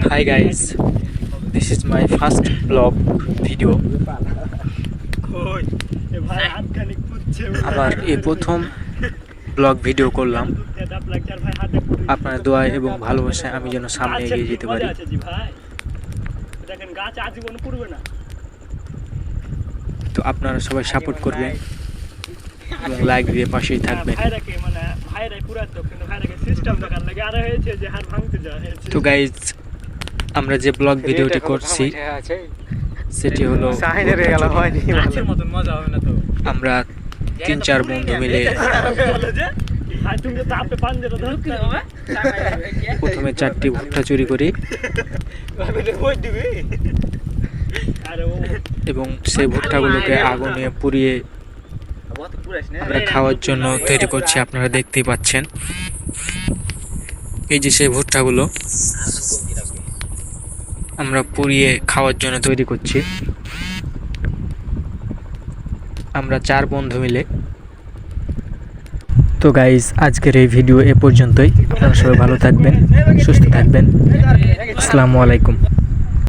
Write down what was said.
Hi guys, this is my first vlog video. আমার এই প্রথম ব্লগ ভিডিও করলাম। আপনার দোয়া এবং ভালোবাসায় আমি যেন সামনে এগিয়ে যেতে পারি। তো আপনারা সবাই সাপোর্ট করবেন এবং লাইক দিয়ে পাশেই থাকবেন। তো গাইজ, আমরা যে ব্লগ ভিডিওটি করছি সেটি হলো আমরা 3-4 বন্ধু মিলে প্রথমে 4টি ভুট্টা চুরি করি এবং সেই ভুট্টাগুলোকে আগুনে পুড়িয়ে আমরা খাওয়ার জন্য তৈরি করছি। আপনারা দেখতেই পাচ্ছেন, এই যে সেই ভুট্টাগুলো আমরা পুড়িয়ে খাওয়ার জন্য তৈরি করছি। আমরা 4 বন্ধু মিলে। তো গাইজ, আজকের এই ভিডিও এ পর্যন্তই। আপনারা সবাই ভালো থাকবেন, সুস্থ থাকবেন। আসসালামু আলাইকুম।